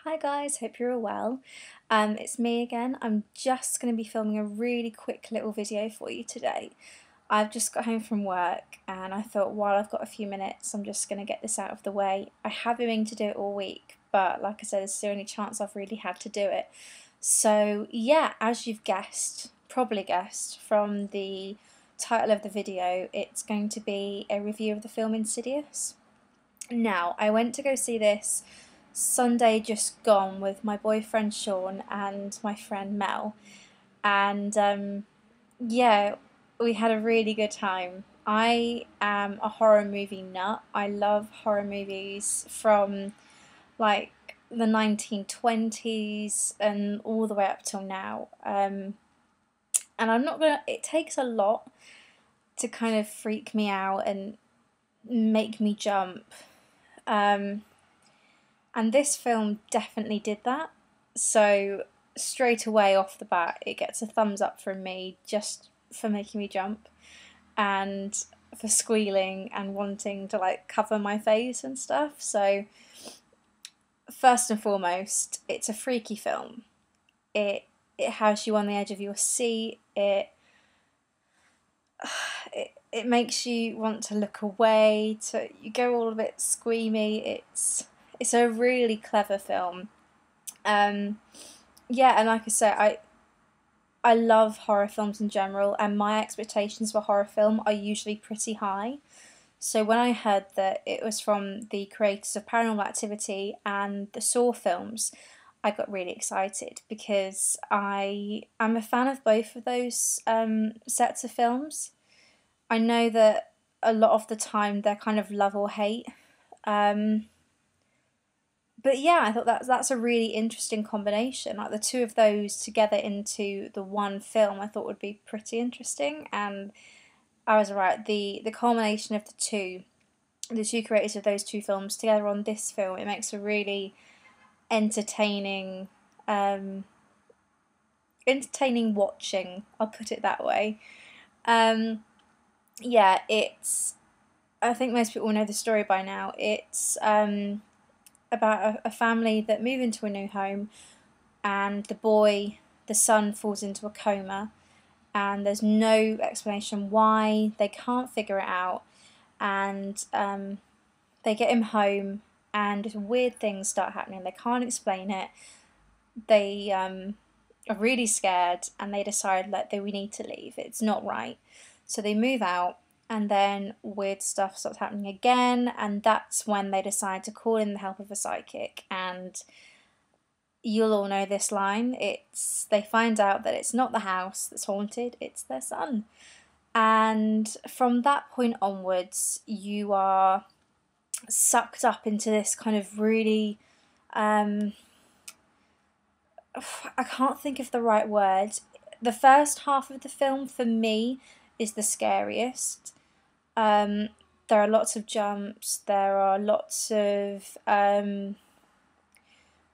Hi guys, hope you're all well. It's me again. I'm just going to be filming a really quick little video for you today. I've just got home from work and I thought while I've got a few minutes I'm just going to get this out of the way. I have been meaning to do it all week, but like I said, it's the only chance I've really had to do it. So yeah, as you've probably guessed from the title of the video, it's going to be a review of the film Insidious. Now, I went to go see this Sunday just gone with my boyfriend Sean and my friend Mel, and yeah, we had a really good time. I am a horror movie nut. I love horror movies from like the 1920s and all the way up till now. And I'm not gonna, it takes a lot to kind of freak me out and make me jump. Um, And this film definitely did that. So straight away off the bat, it gets a thumbs up from me just for making me jump and for squealing and wanting to like cover my face and stuff. So first and foremost, it's a freaky film. It has you on the edge of your seat. It makes you want to look away. You go all a bit squeamy. It's a really clever film. Yeah, and like I said, I love horror films in general, and my expectations for horror film are usually pretty high. So when I heard that it was from the creators of Paranormal Activity and the Saw films, I got really excited because I am a fan of both of those sets of films. I know that a lot of the time they're kind of love or hate. But yeah, I thought that's a really interesting combination. Like the two of those together into the one film, I thought would be pretty interesting. And I was right. The culmination of the two creators of those two films together on this film, it makes a really entertaining, entertaining watching. I'll put it that way. Yeah, it's. I think most people know the story by now. It's about a family that move into a new home, and the son, falls into a coma, and there's no explanation why. They can't figure it out, and they get him home, and weird things start happening. They can't explain it. They are really scared, and they decide that we need to leave. It's not right, so they move out. And then weird stuff starts happening again, and that's when they decide to call in the help of a psychic. And you'll all know this line. They find out that it's not the house that's haunted, it's their son. And from that point onwards, you are sucked up into this kind of really I can't think of the right word. The first half of the film for me is the scariest. There are lots of jumps, there are lots of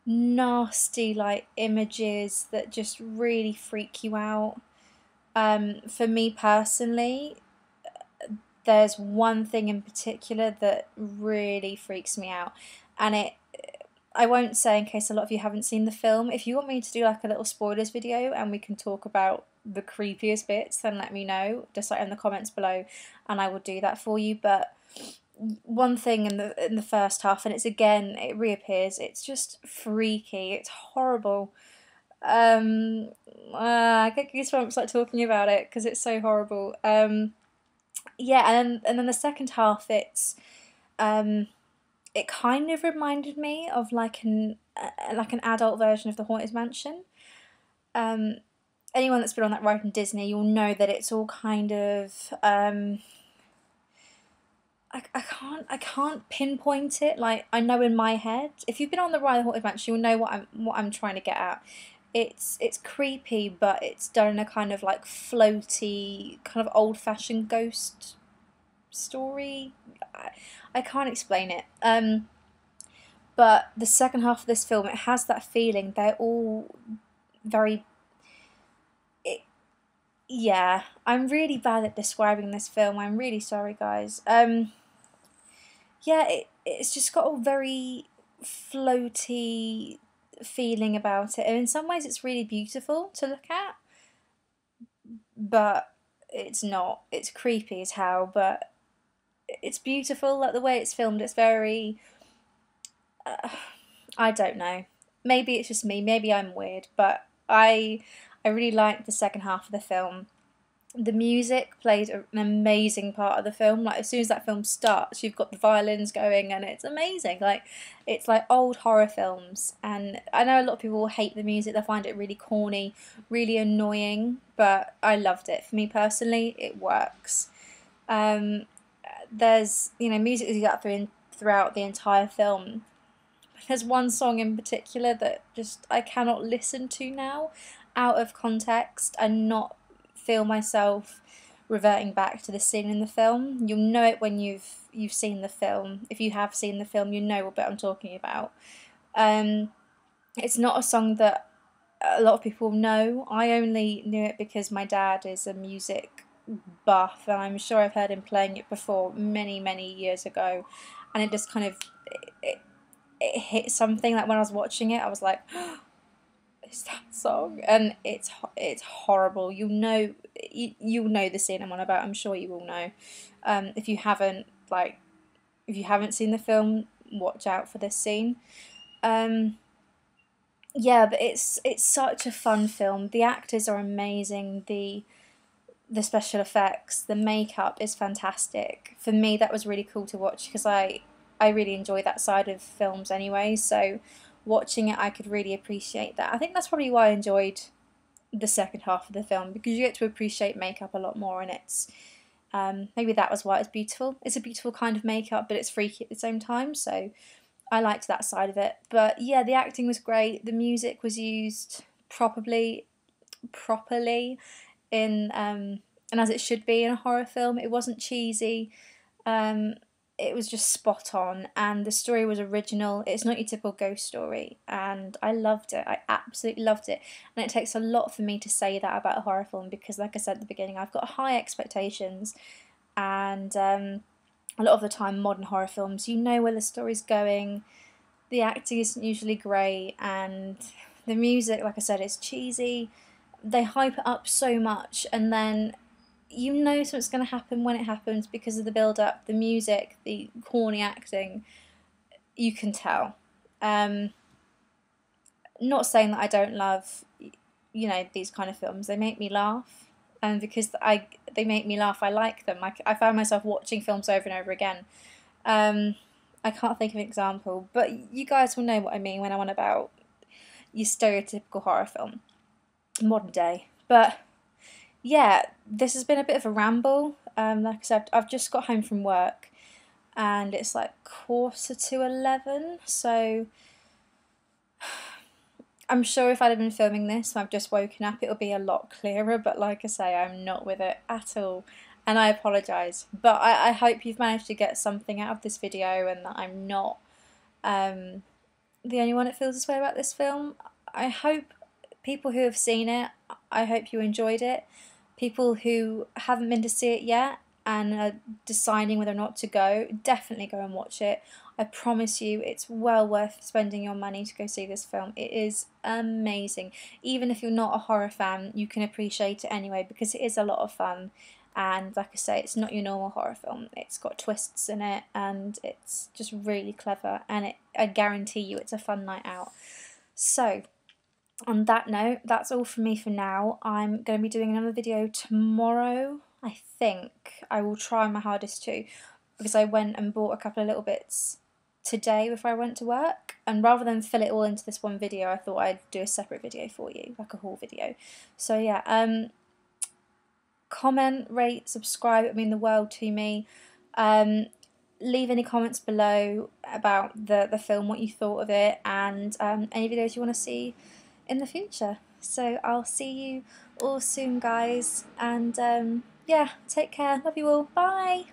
nasty like images that just really freak you out. For me personally, there's one thing in particular that really freaks me out, and I won't say in case a lot of you haven't seen the film. If you want me to do like a little spoilers video and we can talk about the creepiest bits, then let me know, just like in the comments below, and I will do that for you. But one thing in the first half, and it reappears. It's just freaky. It's horrible. I get goosebumps like talking about it because it's so horrible. Yeah, and then the second half, it kind of reminded me of like an adult version of the Haunted Mansion. Anyone that's been on that ride in Disney, you'll know that it's all kind of I can't pinpoint it. Like, I know in my head, if you've been on the ride of the Haunted Mansion, you'll know what I'm trying to get at. It's creepy, but it's done in a kind of like floaty, kind of old-fashioned ghost story. I can't explain it. But the second half of this film, it has that feeling. They're all very. Yeah, I'm really bad at describing this film. I'm really sorry, guys. Yeah, it's just got a very floaty, feeling about it. And in some ways it's really beautiful to look at, but it's not. It's creepy as hell, but it's beautiful. Like the way it's filmed, it's very... I don't know. Maybe it's just me. Maybe I'm weird, but I really like the second half of the film. The music plays an amazing part of the film. Like as soon as that film starts, you've got the violins going, and it's amazing. Like it's like old horror films, and I know a lot of people will hate the music. They find it really corny, really annoying, but I loved it. For me personally, it works. Um, there's music that you got throughout the entire film. There's one song in particular that just I cannot listen to now out of context and not feel myself reverting back to the scene in the film. You'll know it when you've seen the film. If you have seen the film, you know what bit I'm talking about. It's not a song that a lot of people know. I only knew it because my dad is a music buff, and I'm sure I've heard him playing it before many years ago, and it just kind of it hit something. Like when I was watching it, I was like, is that song? And it's horrible. You'll know the scene I'm on about. I'm sure you will know. If you haven't seen the film, watch out for this scene. Yeah, but it's such a fun film. The actors are amazing. The special effects, the makeup is fantastic. For me, that was really cool to watch because I really enjoy that side of films anyway, so watching it I could really appreciate that. I think that's probably why I enjoyed the second half of the film, because you get to appreciate makeup a lot more, and it's maybe that was why it's beautiful. It's a beautiful kind of makeup, but it's freaky at the same time, so I liked that side of it. But yeah, the acting was great, the music was used properly in and as it should be in a horror film. It wasn't cheesy. It was just spot on, and the story was original. It's not your typical ghost story, and I loved it. I absolutely loved it. And it takes a lot for me to say that about a horror film because, like I said at the beginning, I've got high expectations, and a lot of the time modern horror films, you know where the story's going, the acting isn't usually great, and the music, like I said, is cheesy. They hype it up so much, and then you know something's going to happen when it happens because of the build-up, the music, the corny acting. You can tell. Not saying that I don't love, these kind of films. They make me laugh, and because they make me laugh, I like them. I found myself watching films over and over again. I can't think of an example, but you guys will know what I mean when I'm on about your stereotypical horror film, modern day. But yeah, this has been a bit of a ramble. Like I said, I've just got home from work and it's like 11:15, so I'm sure if I'd have been filming this when I've just woken up, it'll be a lot clearer, but like I say, I'm not with it at all, and I apologise. But I hope you've managed to get something out of this video and that I'm not the only one that feels this way about this film. I hope people who have seen it, I hope you enjoyed it. People who haven't been to see it yet and are deciding whether or not to go, definitely go and watch it. I promise you it's well worth spending your money to go see this film. It is amazing. Even if you're not a horror fan, you can appreciate it anyway because it is a lot of fun. And like I say, it's not your normal horror film. It's got twists in it and it's just really clever, and I guarantee you it's a fun night out. So on that note, that's all from me for now. I'm going to be doing another video tomorrow, I think. I will try my hardest to, because I went and bought a couple of little bits today before I went to work, and rather than fill it all into this one video, I thought I'd do a separate video for you, like a haul video. So yeah, comment, rate, subscribe, it would mean the world to me. Leave any comments below about the film, what you thought of it, and any videos you want to see in the future. So I'll see you all soon, guys, and yeah, take care, love you all, bye.